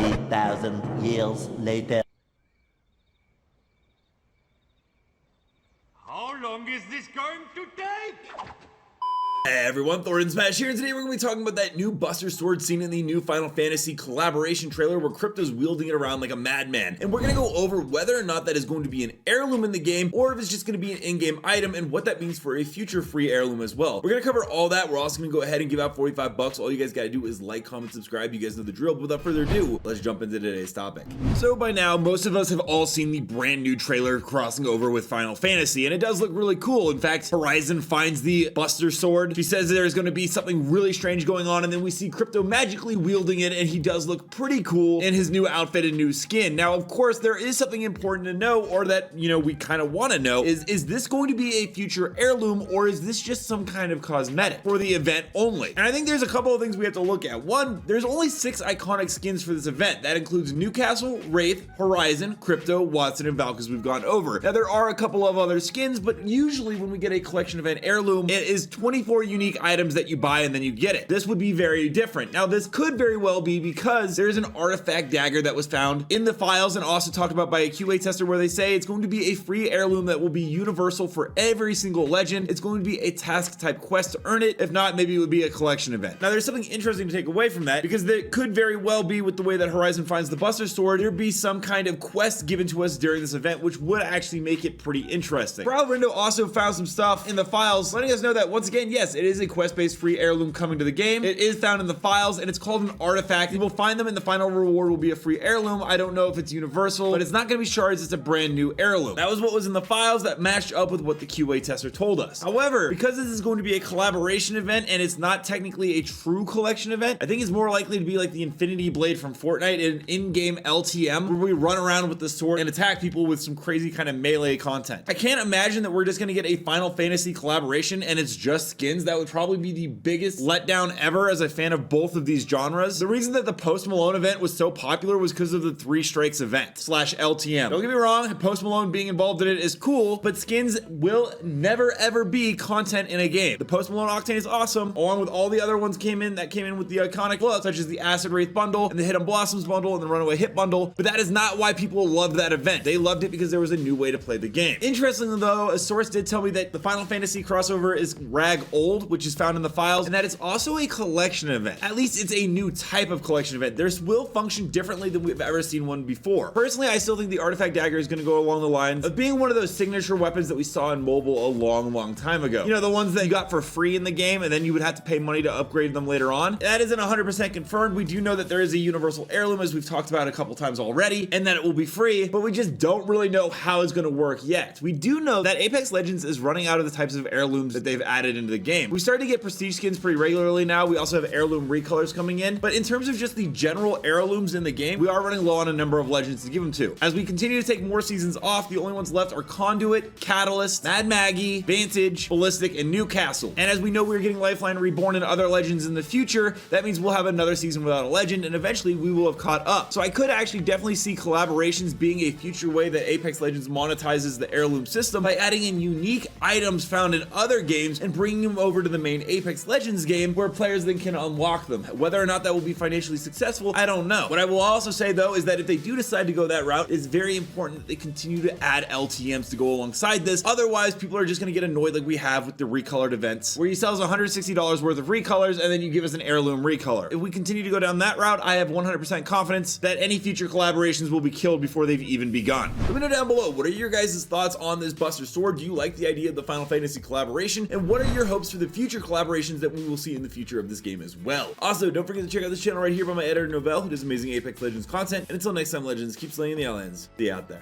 3,000 years later. How long is this going to take? Hey everyone, Thordan Smash here, and today we're going to be talking about that new Buster Sword seen in the new Final Fantasy collaboration trailer where Crypto's wielding it around like a madman. And we're going to go over whether or not that is going to be an heirloom in the game, or if it's just going to be an in-game item, and what that means for a future free heirloom as well. We're going to cover all that. We're also going to go ahead and give out 45 bucks. All you guys got to do is like, comment, subscribe. You guys know the drill. But without further ado, let's jump into today's topic. So by now, most of us have all seen the brand new trailer crossing over with Final Fantasy, and it does look really cool. In fact, Horizon finds the Buster Sword. She says there's going to be something really strange going on, and then we see Crypto magically wielding it, and he does look pretty cool in his new outfit and new skin. Now, of course, there is something important to know, or that, we kind of want to know, is this going to be a future heirloom, or is this just some kind of cosmetic for the event only? And I think there's a couple of things we have to look at. One, there's only 6 iconic skins for this event. That includes Newcastle, Wraith, Horizon, Crypto, Watson, and Valk, as we've gone over. Now, there are a couple of other skins, but usually when we get a collection event heirloom, it is 24 unique items that you buy and then you get it. This would be very different. Now, this could very well be because there's an artifact dagger that was found in the files and also talked about by a QA tester where they say it's going to be a free heirloom that will be universal for every single legend. It's going to be a task type quest to earn it. If not, maybe it would be a collection event. Now, there's something interesting to take away from that because there could very well be, with the way that Horizon finds the Buster Sword, there'd be some kind of quest given to us during this event, which would actually make it pretty interesting. Kralrindo also found some stuff in the files letting us know that, once again, yes, it is a quest-based free heirloom coming to the game. It is found in the files and it's called an artifact. You will find them, and the final reward will be a free heirloom. I don't know if it's universal, but it's not going to be shards. It's a brand new heirloom. That was what was in the files that matched up with what the QA tester told us. However, because this is going to be a collaboration event and it's not technically a true collection event, I think it's more likely to be like the Infinity Blade from Fortnite, an in-game LTM where we run around with the sword and attack people with some crazy kind of melee content. I can't imagine that we're just going to get a Final Fantasy collaboration and it's just skins. That would probably be the biggest letdown ever as a fan of both of these genres. The reason that the Post Malone event was so popular was because of the 3 Strikes event / LTM. Don't get me wrong, Post Malone being involved in it is cool, but skins will never ever be content in a game. The Post Malone Octane is awesome, along with all the other ones that came in with the iconic look, such as the Acid Wraith bundle and the Hidden Blossoms bundle and the Runaway Hit bundle, but that is not why people loved that event. They loved it because there was a new way to play the game. Interestingly though, a source did tell me that the Final Fantasy crossover is Rag Old, which is found in the files, and that it's also a collection event. At least it's a new type of collection event. This will function differently than we've ever seen one before. Personally, I still think the artifact dagger is going to go along the lines of being one of those signature weapons that we saw in mobile a long time ago. The ones that you got for free in the game and then you would have to pay money to upgrade them later on. That isn't 100% confirmed. We do know that there is a universal heirloom, as we've talked about a couple times already, and that it will be free, but we just don't really know how it's going to work yet. We do know that Apex Legends is running out of the types of heirlooms that they've added into the game. We started to get prestige skins pretty regularly now. We also have heirloom recolors coming in, but in terms of just the general heirlooms in the game, we are running low on a number of legends to give them to. As we continue to take more seasons off, the only ones left are Conduit, Catalyst, Mad Maggie, Vantage, Ballistic, and Newcastle. And as we know, we're getting Lifeline Reborn and other legends in the future. That means we'll have another season without a legend, and eventually we will have caught up. So I could actually definitely see collaborations being a future way that Apex Legends monetizes the heirloom system by adding in unique items found in other games and bringing them over to the main Apex Legends game where players then can unlock them. Whether or not that will be financially successful, I don't know. What I will also say though is that if they do decide to go that route, it's very important that they continue to add LTMs to go alongside this. Otherwise, people are just going to get annoyed like we have with the recolored events where you sell us $160 worth of recolors and then you give us an heirloom recolor. If we continue to go down that route, I have 100% confidence that any future collaborations will be killed before they've even begun. Let me know down below, what are your guys' thoughts on this Buster Sword? Do you like the idea of the Final Fantasy collaboration? And what are your hopes for the future collaborations that we will see in the future of this game as well? Also, don't forget to check out this channel right here by my editor Novell, who does amazing Apex Legends content. And until next time, Legends, keep slaying the aliens. See you out there.